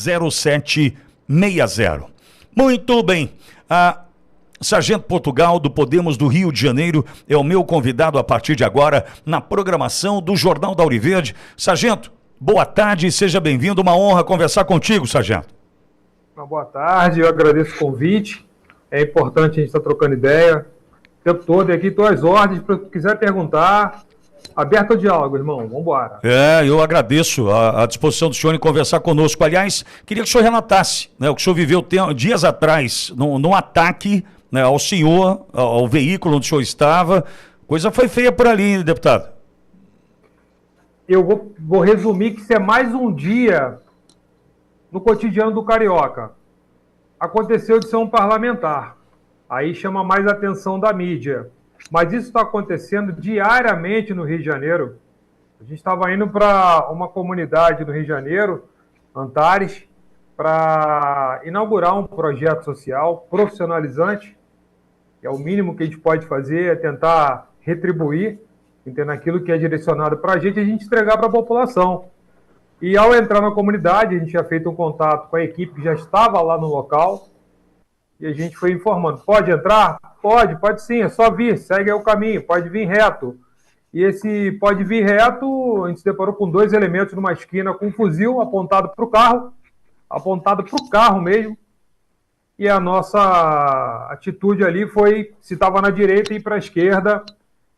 0760. Muito bem. Sargento Portugal, do Podemos do Rio de Janeiro, é o meu convidado a partir de agora na programação do Jornal da Auriverde. Sargento, boa tarde e seja bem-vindo. Uma honra conversar contigo, Sargento. Uma boa tarde, eu agradeço o convite. É importante a gente estar trocando ideia o tempo todo. E aqui estou às ordens, para quem quiser perguntar. Aberto ao diálogo, irmão. Vamos embora. Eu agradeço a disposição do senhor em conversar conosco. Aliás, queria que o senhor relatasse, né, o que o senhor viveu dias atrás num ataque, né, ao senhor, ao veículo onde o senhor estava. Coisa foi feia por ali, deputado. Eu vou resumir que isso é mais um dia no cotidiano do carioca. Aconteceu de ser um parlamentar. Aí chama mais a atenção da mídia. Mas isso está acontecendo diariamente no Rio de Janeiro. A gente estava indo para uma comunidade no Rio de Janeiro, Antares, para inaugurar um projeto social profissionalizante, que é o mínimo que a gente pode fazer, é tentar retribuir, entendendo aquilo que é direcionado para a gente entregar para a população. E ao entrar na comunidade, a gente tinha feito um contato com a equipe que já estava lá no local, e a gente foi informando, pode entrar? Pode sim, é só vir, segue aí o caminho, pode vir reto. E esse pode vir reto, a gente se deparou com dois elementos numa esquina com um fuzil apontado para o carro mesmo, e a nossa atitude ali foi, se estava na direita, ir para a esquerda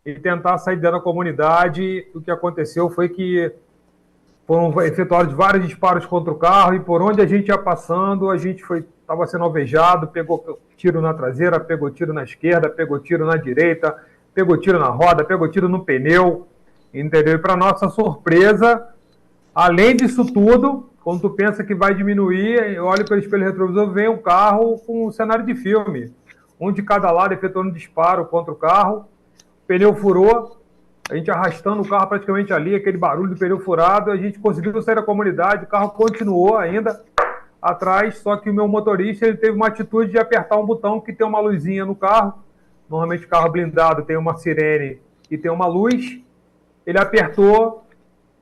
e tentar sair dentro da comunidade. O que aconteceu foi que foram efetuados vários disparos contra o carro e por onde a gente ia passando, a gente estava sendo alvejado, pegou tiro na traseira, pegou tiro na esquerda, pegou tiro na direita, pegou tiro na roda, pegou tiro no pneu, entendeu? E para nossa surpresa, além disso tudo, quando tu pensa que vai diminuir, eu olho pelo espelho retrovisor, vem um carro com um cenário de filme. Um de cada lado efetuando disparo contra o carro, o pneu furou, a gente arrastando o carro praticamente ali, aquele barulho do pneu furado, a gente conseguiu sair da comunidade, o carro continuou ainda atrás, só que o meu motorista ele teve uma atitude de apertar um botão que tem uma luzinha no carro. Normalmente o carro blindado tem uma sirene e tem uma luz. Ele apertou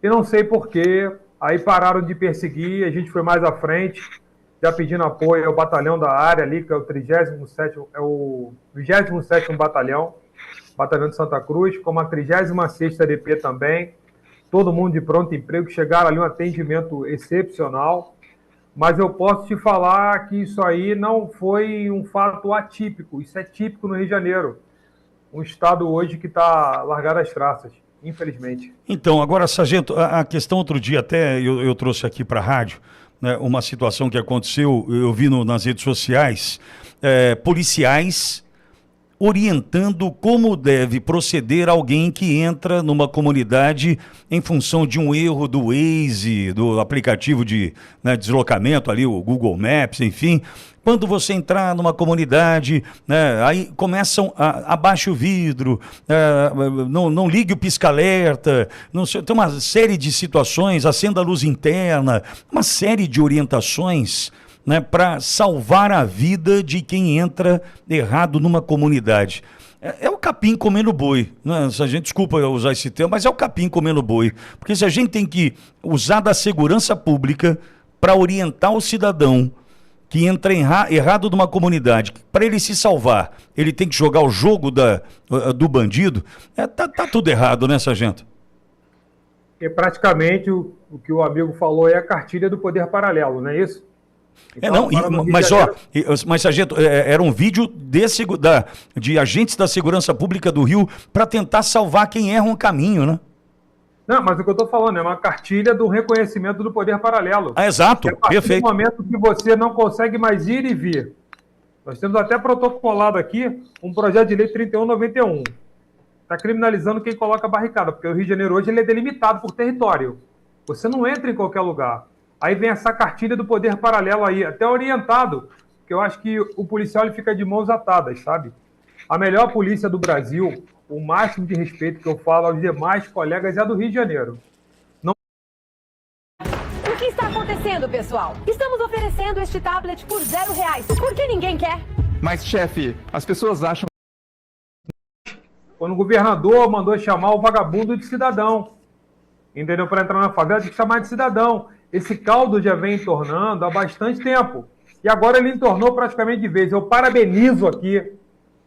e não sei porquê, aí pararam de perseguir, a gente foi mais à frente, já pedindo apoio ao batalhão da área ali, que é o 27º Batalhão de Santa Cruz, como a 36ª DP também, todo mundo de pronto emprego, chegaram ali um atendimento excepcional, mas eu posso te falar que isso aí não foi um fato atípico, isso é típico no Rio de Janeiro, um estado hoje que está largado às traças, infelizmente. Então, agora, sargento, a questão outro dia até eu trouxe aqui para a rádio, né, uma situação que aconteceu, eu vi nas redes sociais, policiais orientando como deve proceder alguém que entra numa comunidade em função de um erro do Waze, do aplicativo de, né, deslocamento ali, o Google Maps, enfim. Quando você entrar numa comunidade, né, aí começam a abaixe o vidro, não ligue o pisca-alerta, tem uma série de situações, acenda a luz interna, uma série de orientações, né, para salvar a vida de quem entra errado numa comunidade. É o capim comendo boi, né? Se a gente, desculpa eu usar esse termo, mas é o capim comendo boi. Porque se a gente tem que usar da segurança pública para orientar o cidadão que entra errado numa comunidade, para ele se salvar, ele tem que jogar o jogo do bandido, tá tudo errado, né, sargento? É praticamente o que o amigo falou, é a cartilha do poder paralelo, não é isso? Então, mas sargento, era um vídeo de agentes da segurança pública do Rio para tentar salvar quem erra um caminho, né? Não, mas o que eu estou falando é uma cartilha do reconhecimento do poder paralelo. Exato, perfeito. No momento que você não consegue mais ir e vir. Nós temos até protocolado aqui um projeto de lei 3191. Está criminalizando quem coloca barricada, porque o Rio de Janeiro hoje ele é delimitado por território. Você não entra em qualquer lugar. Aí vem essa cartilha do poder paralelo aí, até orientado, porque eu acho que o policial ele fica de mãos atadas, sabe? A melhor polícia do Brasil, o máximo de respeito que eu falo aos demais colegas é a do Rio de Janeiro. Não... O que está acontecendo, pessoal? Estamos oferecendo este tablet por R$0. Por que ninguém quer? Mas, chefe, as pessoas acham... Quando o governador mandou chamar o vagabundo de cidadão, entendeu? Para entrar na favela, tem que chamar de cidadão. esse caldo já vem entornando há bastante tempo. E agora ele entornou praticamente de vez. Eu parabenizo aqui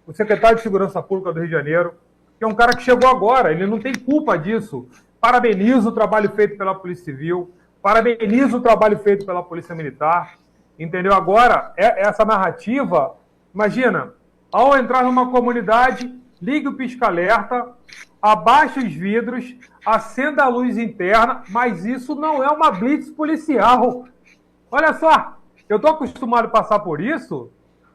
o secretário de Segurança Pública do Rio de Janeiro, que é um cara que chegou agora, ele não tem culpa disso. Parabenizo o trabalho feito pela Polícia Civil, parabenizo o trabalho feito pela Polícia Militar, entendeu? Agora, essa narrativa, imagina, ao entrar numa comunidade, ligue o pisca-alerta, abaixe os vidros, acenda a luz interna, mas isso não é uma blitz policial. Olha só, eu estou acostumado a passar por isso,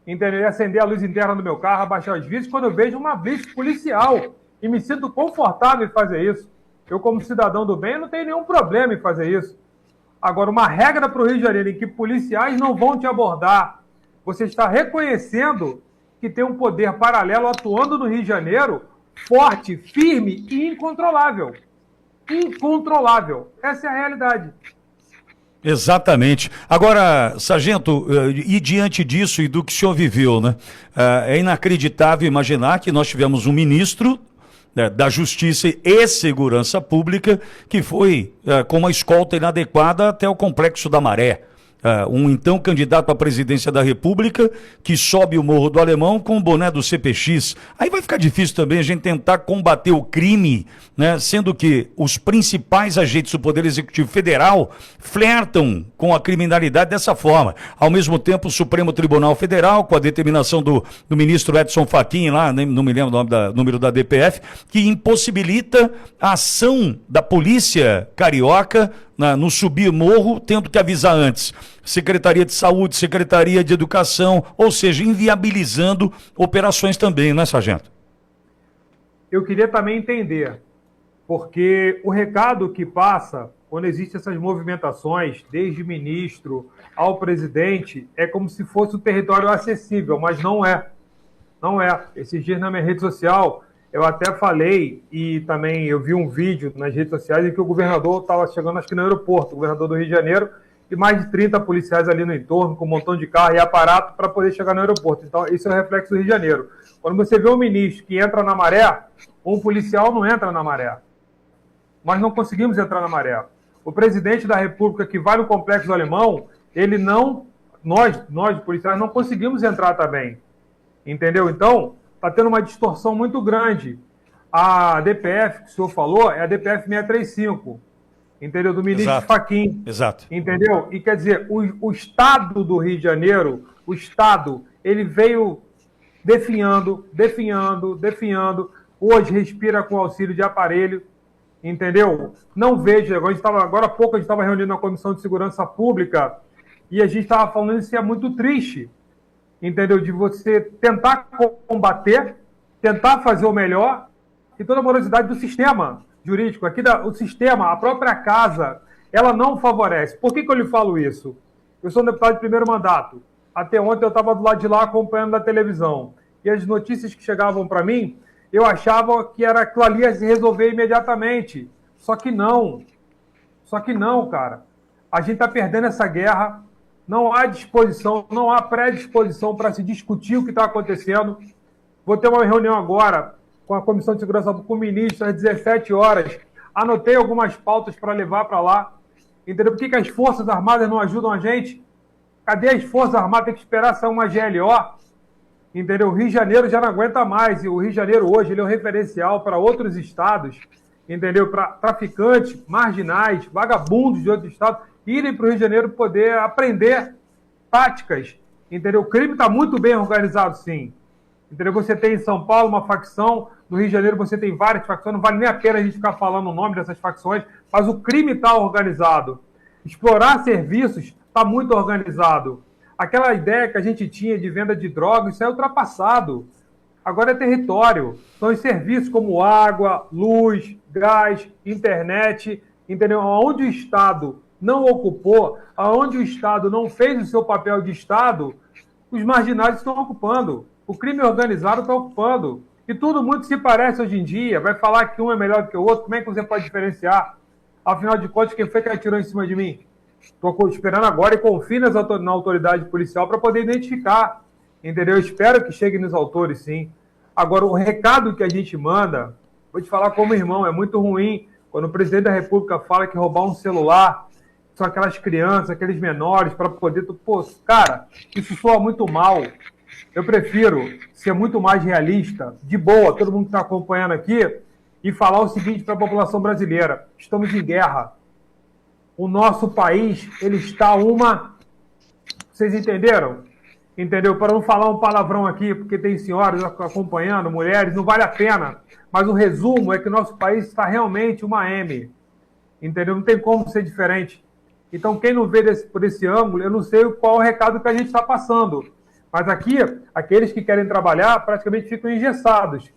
entendeu? Acender a luz interna do meu carro, abaixar os vidros, quando eu vejo uma blitz policial. E me sinto confortável em fazer isso. Eu, como cidadão do bem, não tenho nenhum problema em fazer isso. Agora, uma regra para o Rio de Janeiro em que policiais não vão te abordar, você está reconhecendo que tem um poder paralelo atuando no Rio de Janeiro, forte, firme e incontrolável. Incontrolável. Essa é a realidade. Exatamente. Agora, sargento, e diante disso e do que o senhor viveu, né? É inacreditável imaginar que nós tivemos um ministro, né, da Justiça e Segurança Pública que foi com uma escolta inadequada até o Complexo da Maré. Um então candidato à presidência da República que sobe o Morro do Alemão com o boné do CPX. Aí vai ficar difícil também a gente tentar combater o crime, né? Sendo que os principais agentes do Poder Executivo Federal flertam com a criminalidade dessa forma. Ao mesmo tempo, o Supremo Tribunal Federal, com a determinação do ministro Edson Fachin, lá, não me lembro o número da DPF, que impossibilita a ação da polícia carioca no subir morro, tendo que avisar antes. Secretaria de Saúde, Secretaria de Educação, ou seja, inviabilizando operações também, né, sargento? Eu queria também entender, porque o recado que passa quando existem essas movimentações, desde ministro ao presidente, é como se fosse um território acessível, mas não é. Não é. Esses dias na minha rede social, eu até falei, e também eu vi um vídeo nas redes sociais em que o governador estava chegando, acho que no aeroporto, o governador do Rio de Janeiro, e mais de 30 policiais ali no entorno, com um montão de carro e aparato para poder chegar no aeroporto. Então, isso é o reflexo do Rio de Janeiro. Quando você vê um ministro que entra na maré, um policial não entra na maré. Nós não conseguimos entrar na maré. O presidente da República que vai no Complexo do Alemão, ele não, nós policiais, não conseguimos entrar também. Entendeu? Então, está tendo uma distorção muito grande. A DPF que o senhor falou é a DPF 635, entendeu? Do ministro Fachin. Exato. Entendeu? E quer dizer, o Estado do Rio de Janeiro, o Estado, ele veio definhando. Hoje respira com auxílio de aparelho, entendeu? Não vejo, agora há pouco a gente estava reunindo na Comissão de Segurança Pública e a gente estava falando isso, e é muito triste, entendeu? De você tentar combater, tentar fazer o melhor, e toda a morosidade do sistema jurídico, aqui o sistema, a própria casa, ela não favorece. Por que eu lhe falo isso? Eu sou um deputado de primeiro mandato. Até ontem eu estava do lado de lá acompanhando na televisão. E as notícias que chegavam para mim, eu achava que era aquilo ali ia se resolver imediatamente. Só que não, cara. A gente está perdendo essa guerra. Não há disposição, não há predisposição para se discutir o que está acontecendo. Vou ter uma reunião agora com a Comissão de Segurança Pública, com o ministro, às 17 horas. Anotei algumas pautas para levar para lá. Entendeu? Por que as Forças Armadas não ajudam a gente? Cadê as Forças Armadas? Tem que esperar sair uma GLO. Entendeu? O Rio de Janeiro já não aguenta mais. E o Rio de Janeiro hoje ele é um referencial para outros estados. Entendeu? Para traficantes, marginais, vagabundos de outros estados irem para o Rio de Janeiro poder aprender táticas. Entendeu? O crime está muito bem organizado, sim. Entendeu? Você tem em São Paulo uma facção, no Rio de Janeiro você tem várias facções, não vale nem a pena a gente ficar falando o nome dessas facções, mas o crime está organizado. Explorar serviços está muito organizado. Aquela ideia que a gente tinha de venda de drogas, isso é ultrapassado. Agora é território. São os serviços como água, luz, gás, internet, entendeu? Onde o Estado não ocupou, aonde o Estado não fez o seu papel de Estado, os marginais estão ocupando. O crime organizado está ocupando. E tudo muito se parece hoje em dia. Vai falar que um é melhor do que o outro. Como é que você pode diferenciar? Afinal de contas, quem foi que atirou em cima de mim? Estou esperando agora e confio na autoridade policial para poder identificar. Entendeu? Eu espero que chegue nos autores, sim. Agora, o recado que a gente manda, vou te falar como irmão, é muito ruim quando o presidente da República fala que roubar um celular são aquelas crianças, aqueles menores, para poder... Pô, cara, isso soa muito mal. Eu prefiro ser muito mais realista, de boa, todo mundo que está acompanhando aqui, e falar o seguinte para a população brasileira: estamos em guerra. O nosso país, ele está uma... Vocês entenderam? Entendeu? Para não falar um palavrão aqui, porque tem senhoras acompanhando, mulheres, não vale a pena. Mas o resumo é que o nosso país está realmente uma M. Entendeu? Não tem como ser diferente. Então, quem não vê por esse ângulo, eu não sei qual é o recado que a gente está passando. Mas aqui, aqueles que querem trabalhar praticamente ficam engessados.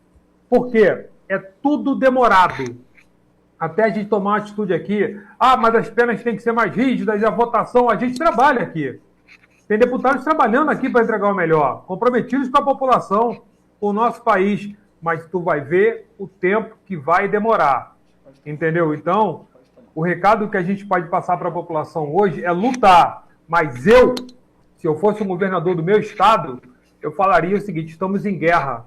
Por quê? É tudo demorado. Até a gente tomar uma atitude aqui. Ah, mas as penas têm que ser mais rígidas e a votação, a gente trabalha aqui. Tem deputados trabalhando aqui para entregar o melhor, comprometidos com a população, com o nosso país. Mas tu vai ver o tempo que vai demorar. Entendeu? Então, o recado que a gente pode passar para a população hoje é lutar. Mas se eu fosse um governador do meu estado, eu falaria o seguinte: estamos em guerra.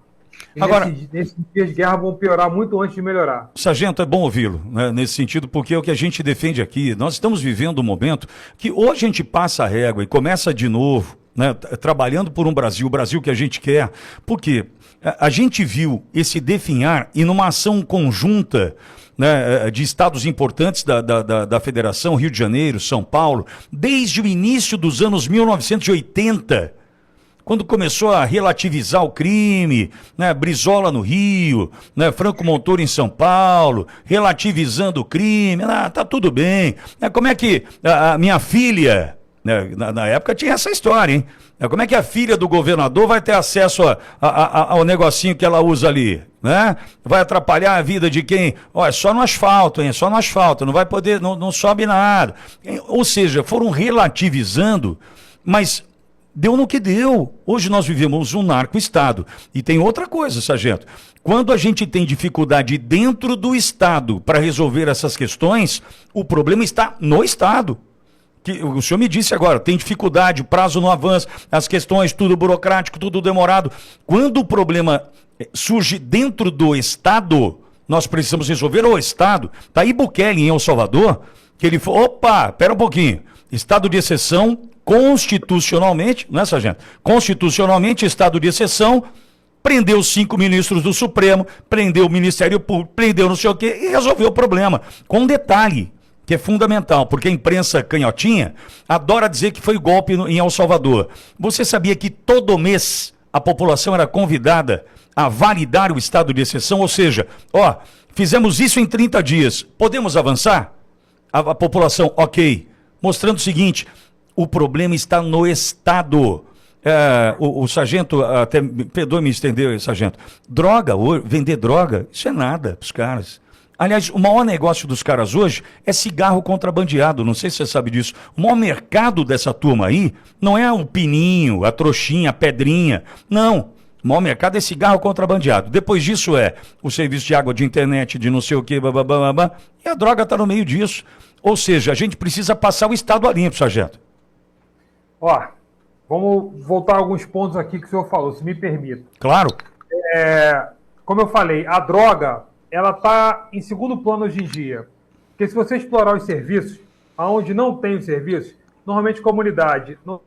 E agora, nesses dias de guerra vão piorar muito antes de melhorar. Sargento, é bom ouvi-lo, né, nesse sentido, porque é o que a gente defende aqui. Nós estamos vivendo um momento que ou a gente passa a régua e começa de novo, né, trabalhando por um Brasil, o Brasil que a gente quer, porque a gente viu esse definhar e numa ação conjunta, né, de estados importantes da Federação, Rio de Janeiro, São Paulo, desde o início dos anos 1980, quando começou a relativizar o crime, né, Brizola no Rio, né, Franco Montoro em São Paulo, relativizando o crime, tá tudo bem. Como é que a minha filha, né, na época tinha essa história, hein? Como é que a filha do governador vai ter acesso ao negocinho que ela usa ali, né? Vai atrapalhar a vida de quem? Ó, é só no asfalto, hein? É só no asfalto, não vai poder, não sobe nada. Ou seja, foram relativizando, mas deu no que deu. Hoje nós vivemos um narco-estado. E tem outra coisa, sargento. Quando a gente tem dificuldade dentro do estado para resolver essas questões, o problema está no estado. Que o senhor me disse agora, tem dificuldade, o prazo não avança, as questões, tudo burocrático, tudo demorado. Quando o problema surge dentro do estado, nós precisamos resolver o estado. Está aí Bukele em El Salvador, que ele falou: opa, pera um pouquinho, estado de exceção, constitucionalmente, não é, sargento? Constitucionalmente, estado de exceção, prendeu 5 ministros do Supremo, prendeu o Ministério Público, prendeu não sei o quê e resolveu o problema. Com um detalhe que é fundamental, porque a imprensa canhotinha adora dizer que foi golpe em El Salvador. Você sabia que todo mês a população era convidada a validar o estado de exceção? Ou seja, ó, fizemos isso em 30 dias, podemos avançar? A população, ok. Mostrando o seguinte: o problema está no estado. O sargento, até perdoe me estender, sargento, vender droga, isso é nada para os caras. Aliás, o maior negócio dos caras hoje é cigarro contrabandeado, não sei se você sabe disso. O maior mercado dessa turma aí não é o pininho, a trouxinha, a pedrinha, não. O maior mercado é cigarro contrabandeado. Depois disso é o serviço de água, de internet, de não sei o quê, babá, e a droga está no meio disso. Ou seja, a gente precisa passar o estado a limpo, sargento. Ó, vamos voltar a alguns pontos aqui que o senhor falou, se me permite. Claro. Como eu falei, a droga, ela está em segundo plano hoje em dia. Porque se você explorar os serviços, aonde não tem os serviços, normalmente comunidade, não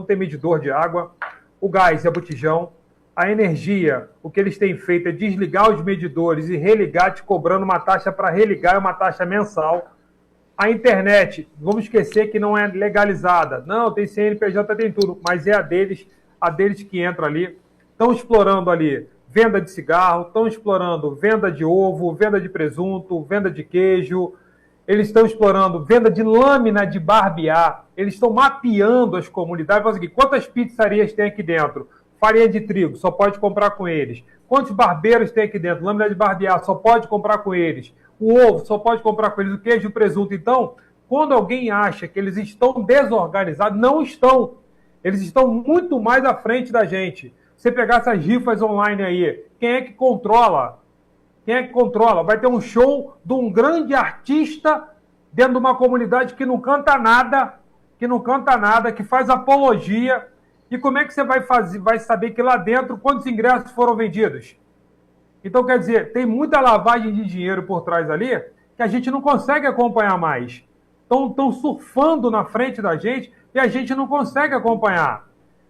tem medidor de água, o gás é botijão, a energia, o que eles têm feito é desligar os medidores e religar, te cobrando uma taxa para religar, é uma taxa mensal. A internet, vamos esquecer que não é legalizada. Não, tem CNPJ, tem tudo, mas é a deles que entra ali. Estão explorando ali venda de cigarro, estão explorando venda de ovo, venda de presunto, venda de queijo. Eles estão explorando venda de lâmina de barbear. Eles estão mapeando as comunidades. Fala o seguinte: quantas pizzarias tem aqui dentro? Farinha de trigo, só pode comprar com eles. Quantos barbeiros tem aqui dentro? Lâmina de barbear, só pode comprar com eles. O ovo, só pode comprar com eles. O queijo e o presunto. Então, quando alguém acha que eles estão desorganizados, não estão. Eles estão muito mais à frente da gente. Você pegar essas rifas online aí, quem é que controla? Quem é que controla? Vai ter um show de um grande artista dentro de uma comunidade que não canta nada, que faz apologia. E como é que você vai saber que lá dentro quantos ingressos foram vendidos? Então, quer dizer, tem muita lavagem de dinheiro por trás ali que a gente não consegue acompanhar mais. estão surfando na frente da gente e a gente não consegue acompanhar.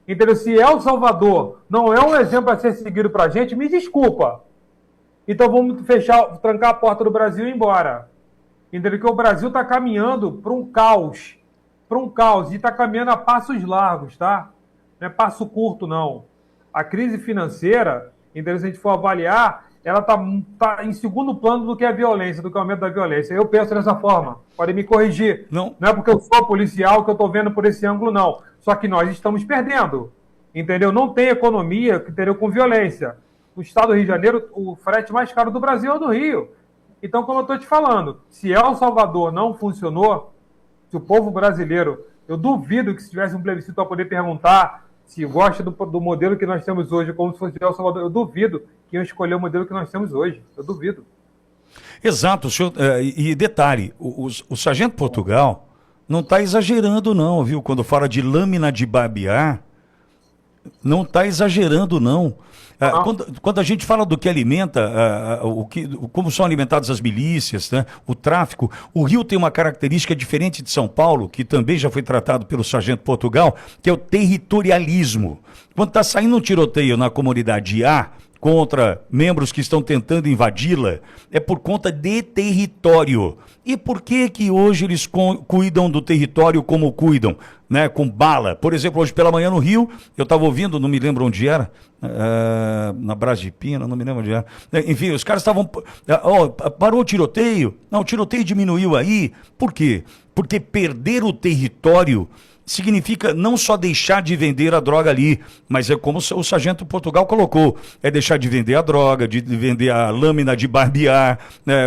Entendeu? Se El Salvador não é um exemplo a ser seguido para a gente, me desculpa. Então vamos trancar a porta do Brasil e ir embora. Entendeu? Que o Brasil está caminhando para um caos. E está caminhando a passos largos, tá? Não é passo curto, não. A crise financeira, entendeu? Se a gente for avaliar, ela tá em segundo plano do que a violência, do que o aumento da violência. Eu penso dessa forma. Podem me corrigir. Não é porque eu sou policial que eu estou vendo por esse ângulo, não. Só que nós estamos perdendo. Entendeu? Não tem economia, entendeu? Com violência. O estado do Rio de Janeiro, o frete mais caro do Brasil é o do Rio. Então, como eu estou te falando, se El Salvador não funcionou, se o povo brasileiro, eu duvido que se tivesse um plebiscito para poder perguntar se gosta do modelo que nós temos hoje, como se fosse El Salvador, eu duvido que iam escolher o modelo que nós temos hoje. Eu duvido. Exato, senhor, e detalhe, o Sargento Portugal não está exagerando não, viu? Quando fala de lâmina de barbear, não está exagerando não. Quando a gente fala do que alimenta, como são alimentadas as milícias, né, o tráfico, o Rio tem uma característica diferente de São Paulo, que também já foi tratado pelo Sargento Portugal, que é o territorialismo. Quando está saindo um tiroteio na comunidade A, contra membros que estão tentando invadi-la, é por conta de território. E por que que hoje eles cuidam do território como cuidam? Né, com bala. Por exemplo, hoje pela manhã no Rio, eu estava ouvindo, não me lembro onde era, na Brás de Pina, não me lembro onde era. Enfim, os caras estavam... parou o tiroteio? Não, o tiroteio diminuiu aí. Por quê? Porque perder o território significa não só deixar de vender a droga ali, mas é como o Sargento Portugal colocou, é deixar de vender a droga, de vender a lâmina de barbear,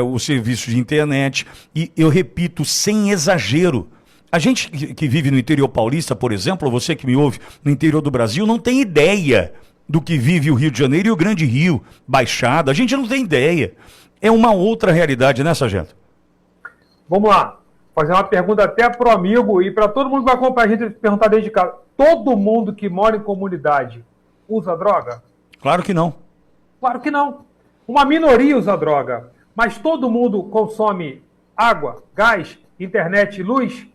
o serviço de internet, e eu repito, sem exagero, a gente que vive no interior paulista, por exemplo, você que me ouve no interior do Brasil, não tem ideia do que vive o Rio de Janeiro e o Grande Rio, Baixada, a gente não tem ideia, é uma outra realidade, né, Sargento? Vamos lá. Fazer uma pergunta até para o amigo e para todo mundo que vai acompanhar a gente perguntar desde de casa. Todo mundo que mora em comunidade usa droga? Claro que não. Claro que não. Uma minoria usa droga. Mas todo mundo consome água, gás, internet e luz?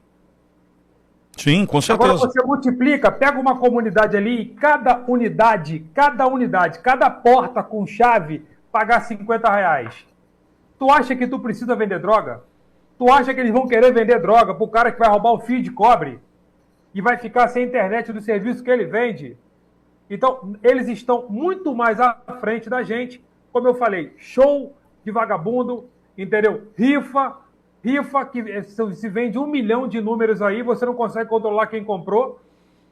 Sim, com certeza. Agora você multiplica, pega uma comunidade ali e cada unidade, cada porta com chave, pagar R$50. Tu acha que tu precisa vender droga? Tu acha que eles vão querer vender droga pro cara que vai roubar o fio de cobre e vai ficar sem internet do serviço que ele vende? Então, eles estão muito mais à frente da gente. Como eu falei, show de vagabundo, entendeu? Rifa que se vende 1 milhão de números aí, você não consegue controlar quem comprou,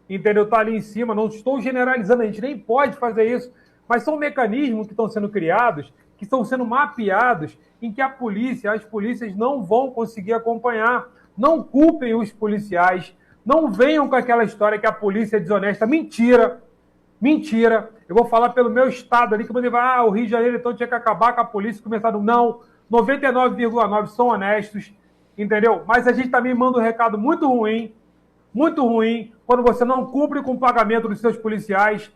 entendeu? Tá ali em cima, não estou generalizando, a gente nem pode fazer isso, mas são mecanismos que estão sendo criados, que estão sendo mapeados, em que as polícias não vão conseguir acompanhar. Não culpem os policiais, não venham com aquela história que a polícia é desonesta. Mentira. Eu vou falar pelo meu estado ali, que você vai, o Rio de Janeiro então tinha que acabar com a polícia e começar não, 99,9% são honestos, entendeu? Mas a gente também manda um recado muito ruim, quando você não cumpre com o pagamento dos seus policiais.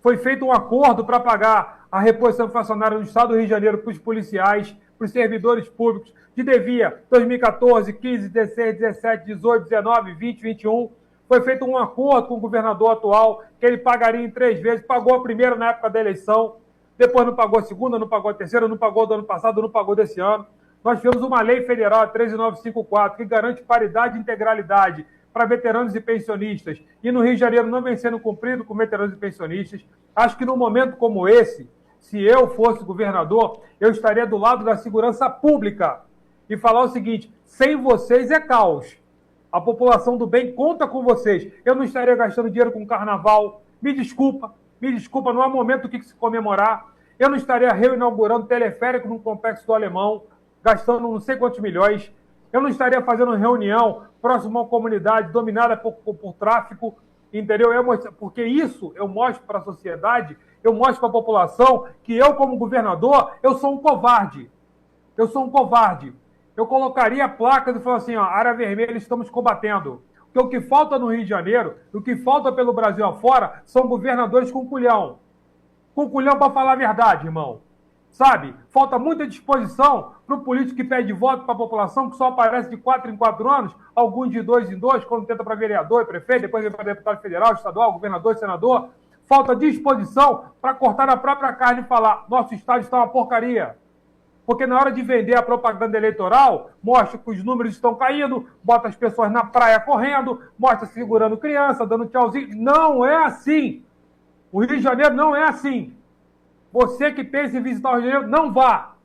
Foi feito um acordo para pagar a reposição inflacionária no estado do Rio de Janeiro para os policiais, para os servidores públicos, que devia 2014, 15, 16, 17, 18, 19, 20, 21. Foi feito um acordo com o governador atual, que ele pagaria em 3 vezes, pagou a primeira na época da eleição, depois não pagou a segunda, não pagou a terceira, não pagou do ano passado, não pagou desse ano. Nós tivemos uma lei federal, a 13954, que garante paridade e integralidade para veteranos e pensionistas, e no Rio de Janeiro não vem sendo cumprido com veteranos e pensionistas. Acho que num momento como esse, se eu fosse governador, eu estaria do lado da segurança pública e falar o seguinte: sem vocês é caos. A população do bem conta com vocês. Eu não estaria gastando dinheiro com carnaval. Me desculpa, não há momento que se comemorar. Eu não estaria reinaugurando teleférico no Complexo do Alemão, gastando não sei quantos milhões. Eu não estaria fazendo reunião próximo a uma comunidade dominada por tráfico, entendeu? Porque isso eu mostro para a sociedade, eu mostro para a população que eu, como governador, eu sou um covarde. Eu colocaria placas e falaria assim, ó, área vermelha, estamos combatendo. Porque o que falta no Rio de Janeiro, o que falta pelo Brasil afora, são governadores com culhão. Com culhão para falar a verdade, irmão. sabe? Falta muita disposição para o político que pede voto para a população, que só aparece de 4 em 4 anos, alguns de 2 em 2, quando tenta para vereador e prefeito, depois vem para deputado federal, estadual, governador, senador. Falta disposição para cortar a própria carne e falar: nosso estado está uma porcaria. Porque na hora de vender a propaganda eleitoral, mostra que os números estão caindo, bota as pessoas na praia correndo, mostra segurando criança, dando tchauzinho. Não é assim. O Rio de Janeiro não é assim. Você que pensa em visitar o Rio de Janeiro, não vá.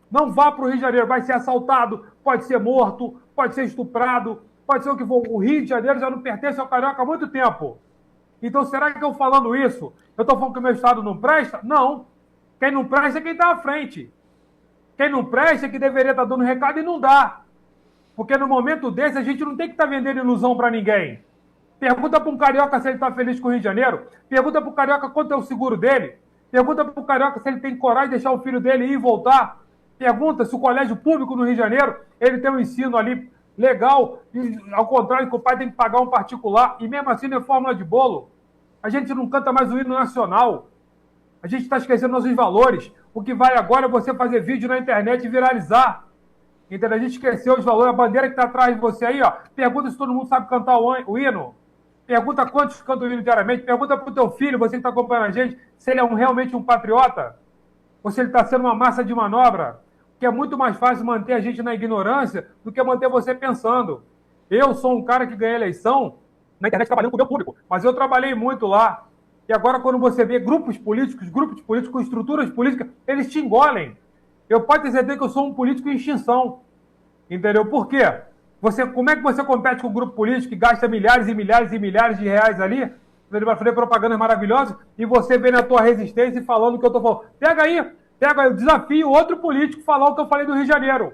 Não vá para o Rio de Janeiro. Vai ser assaltado, pode ser morto, pode ser estuprado, pode ser o que for. O Rio de Janeiro já não pertence ao carioca há muito tempo. Então, será que eu falando isso, eu estou falando que o meu estado não presta? Não. Quem não presta é quem está à frente. Quem não presta é que deveria estar dando recado e não dá. Porque no momento desse, a gente não tem que estar vendendo ilusão para ninguém. Pergunta para um carioca se ele está feliz com o Rio de Janeiro. Pergunta para o carioca quanto é o seguro dele. Pergunta para o carioca se ele tem coragem de deixar o filho dele ir e voltar. Pergunta se o colégio público no Rio de Janeiro, ele tem um ensino ali legal, e, ao contrário que o pai tem que pagar um particular, e mesmo assim não é fórmula de bolo. A gente não canta mais o hino nacional. A gente está esquecendo nossos valores. O que vale agora é você fazer vídeo na internet e viralizar. Então a gente esqueceu os valores. A bandeira que está atrás de você aí, ó. Pergunta se todo mundo sabe cantar o hino. Pergunta quantos cantam o hino diariamente. Pergunta para o teu filho, você que está acompanhando a gente, se ele é realmente um patriota. Ou se ele está sendo uma massa de manobra. Porque é muito mais fácil manter a gente na ignorância do que manter você pensando. Eu sou um cara que ganhei eleição na internet trabalhando com o meu público. Mas eu trabalhei muito lá. E agora, quando você vê grupos políticos com estruturas políticas, eles te engolem. Eu posso ter certeza que eu sou um político em extinção. Entendeu? Por quê? Como é que você compete com um grupo político que gasta milhares e milhares e milhares de reais ali, para fazer propagandas maravilosas, e você vem na tua resistência e falando o que eu estou falando? Pega aí, eu desafio outro político falar o que eu falei do Rio de Janeiro.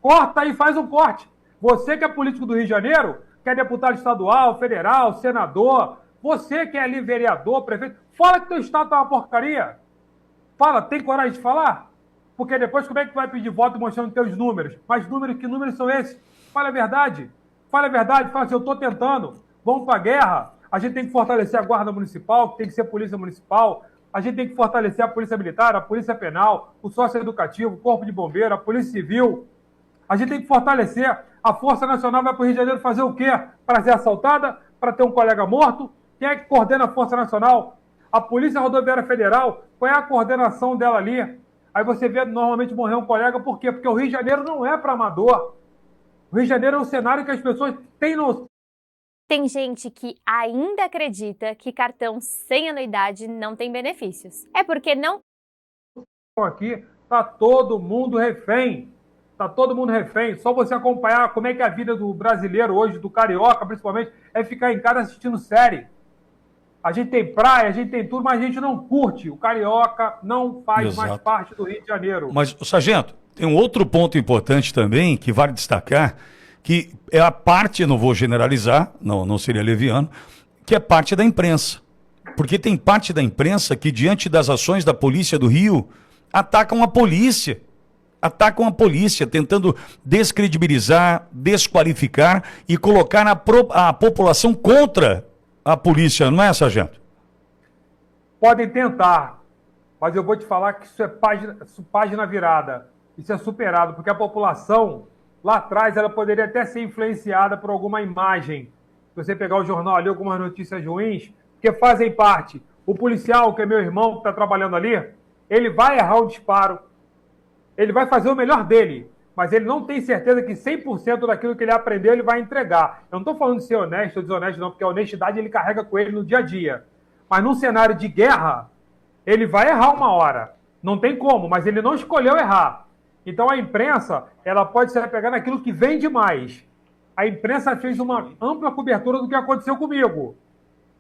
Corta aí, faz um corte. Você que é político do Rio de Janeiro, que é deputado estadual, federal, senador, você que é ali vereador, prefeito, fala que teu estado tá uma porcaria. Fala, tem coragem de falar? Porque depois como é que tu vai pedir voto mostrando teus números? Mas que números são esses? Fala a verdade. Fala a verdade, fala assim, eu estou tentando, vamos para a guerra, a gente tem que fortalecer a guarda municipal, que tem que ser polícia municipal, a gente tem que fortalecer a polícia militar, a polícia penal, o socioeducativo, o corpo de bombeiro, a polícia civil. A gente tem que fortalecer, a Força Nacional vai para o Rio de Janeiro fazer o quê? Para ser assaltada? Para ter um colega morto? Quem é que coordena a Força Nacional? A Polícia Rodoviária Federal, qual é a coordenação dela ali? Aí você vê normalmente morrer um colega, por quê? Porque o Rio de Janeiro não é para amador. O Rio de Janeiro é um cenário que as pessoas têm noção. Tem gente que ainda acredita que cartão sem anuidade não tem benefícios. É porque não... Aqui tá todo mundo refém. Tá todo mundo refém. Só você acompanhar como é que é a vida do brasileiro hoje, do carioca principalmente, é ficar em casa assistindo série. A gente tem praia, a gente tem tudo, mas a gente não curte. O carioca não faz mais parte do Rio de Janeiro. Mas, sargento, tem um outro ponto importante também que vale destacar, que é a parte, não vou generalizar, não seria leviano, que é parte da imprensa. Porque tem parte da imprensa que, diante das ações da polícia do Rio, atacam a polícia, tentando descredibilizar, desqualificar e colocar a população contra a polícia, não é, sargento? Podem tentar, mas eu vou te falar que isso é página virada. Isso é superado, porque a população, lá atrás, ela poderia até ser influenciada por alguma imagem. Se você pegar o jornal ali, algumas notícias ruins, que fazem parte. O policial, que é meu irmão, que está trabalhando ali, ele vai errar o disparo, ele vai fazer o melhor dele, mas ele não tem certeza que 100% daquilo que ele aprendeu ele vai entregar. Eu não estou falando de ser honesto ou desonesto não, porque a honestidade ele carrega com ele no dia a dia. Mas num cenário de guerra, ele vai errar uma hora. Não tem como, mas ele não escolheu errar. Então a imprensa, ela pode se apegar naquilo que vende mais. A imprensa fez uma ampla cobertura do que aconteceu comigo.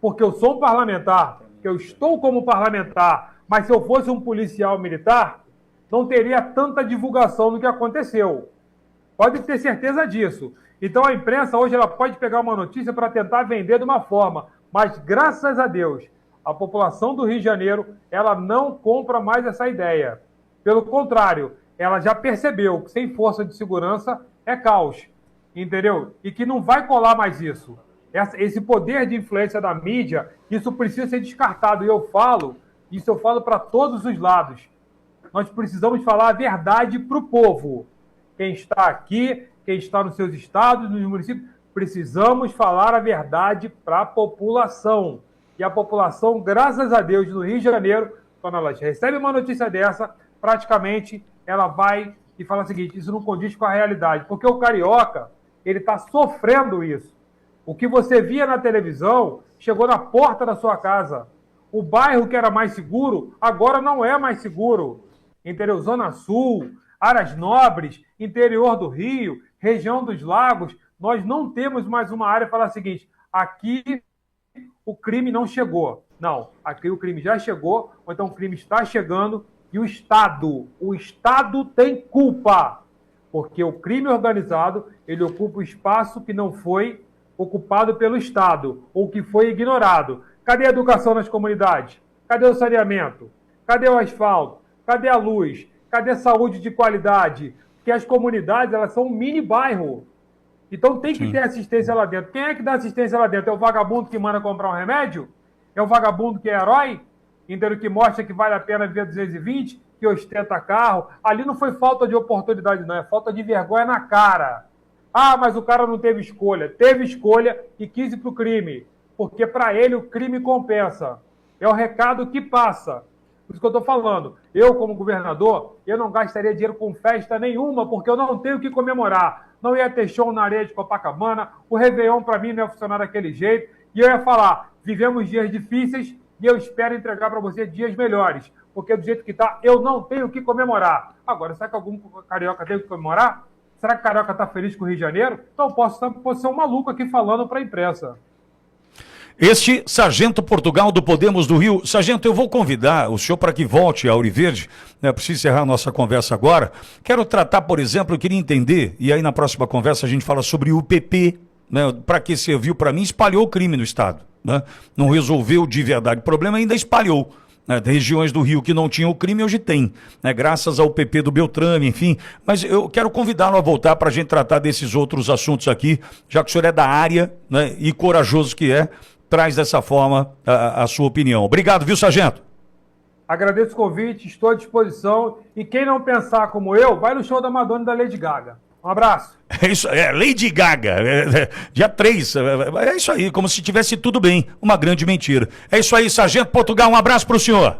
Porque eu sou um parlamentar, eu estou como parlamentar, mas se eu fosse um policial militar, não teria tanta divulgação do que aconteceu. Pode ter certeza disso. Então a imprensa hoje ela pode pegar uma notícia para tentar vender de uma forma, mas graças a Deus, a população do Rio de Janeiro, ela não compra mais essa ideia. Pelo contrário, ela já percebeu que sem força de segurança é caos, entendeu? E que não vai colar mais isso. Esse poder de influência da mídia, isso precisa ser descartado. E eu falo para todos os lados. Nós precisamos falar a verdade para o povo. Quem está aqui, quem está nos seus estados, nos municípios, precisamos falar a verdade para a população. E a população, graças a Deus, no Rio de Janeiro, quando ela recebe uma notícia dessa, praticamente ela vai e fala o seguinte: isso não condiz com a realidade. Porque o carioca, ele está sofrendo isso. O que você via na televisão chegou na porta da sua casa. O bairro que era mais seguro, agora não é mais seguro. Entendeu? Zona Sul, áreas nobres, interior do Rio, região dos lagos, nós não temos mais uma área para falar o seguinte: aqui o crime não chegou. Não, aqui o crime já chegou, ou então o crime está chegando, e o Estado tem culpa. Porque o crime organizado, ele ocupa o espaço que não foi ocupado pelo Estado, ou que foi ignorado. Cadê a educação nas comunidades? Cadê o saneamento? Cadê o asfalto? Cadê a luz? Cadê a saúde de qualidade? Porque as comunidades, elas são um mini bairro. Então tem que ter assistência lá dentro. Quem é que dá assistência lá dentro? É o vagabundo que manda comprar um remédio? É o vagabundo que é herói? Entendeu? Que mostra que vale a pena viver 220, que ostenta carro. Ali não foi falta de oportunidade, não. É falta de vergonha na cara. Ah, mas o cara não teve escolha. Teve escolha e quis ir para o crime. Porque para ele o crime compensa. É o recado que passa. Por isso que eu estou falando. Eu, como governador, eu não gastaria dinheiro com festa nenhuma, porque eu não tenho o que comemorar. Não ia ter show na areia de Copacabana. O Réveillon, para mim, não ia funcionar daquele jeito. E eu ia falar: vivemos dias difíceis e eu espero entregar para você dias melhores. Porque do jeito que está, eu não tenho o que comemorar. Agora, será que algum carioca tem o que comemorar? Será que o carioca está feliz com o Rio de Janeiro? Então eu posso ser um maluco aqui falando para a imprensa. Este Sargento Portugal do Podemos do Rio. Sargento, eu vou convidar o senhor para que volte a Ouro Verde, né? Preciso encerrar a nossa conversa agora. Quero tratar, por exemplo, eu queria entender, e aí na próxima conversa a gente fala sobre o UPP, né? Para que serviu para mim? Espalhou o crime no Estado, né? Não resolveu de verdade o problema, ainda espalhou. Regiões do Rio que não tinham o crime, hoje tem, né? Graças ao PP do Beltrame, enfim. Mas eu quero convidá-lo a voltar para a gente tratar desses outros assuntos aqui, já que o senhor é da área, né? E corajoso que é, traz dessa forma a sua opinião. Obrigado, viu, Sargento? Agradeço o convite, estou à disposição. E quem não pensar como eu, vai no show da Madonna e da Lady Gaga. Um abraço. É isso, Lady Gaga, dia 3, é isso aí, como se tivesse tudo bem, uma grande mentira. É isso aí, Sargento Portugal, um abraço para o senhor.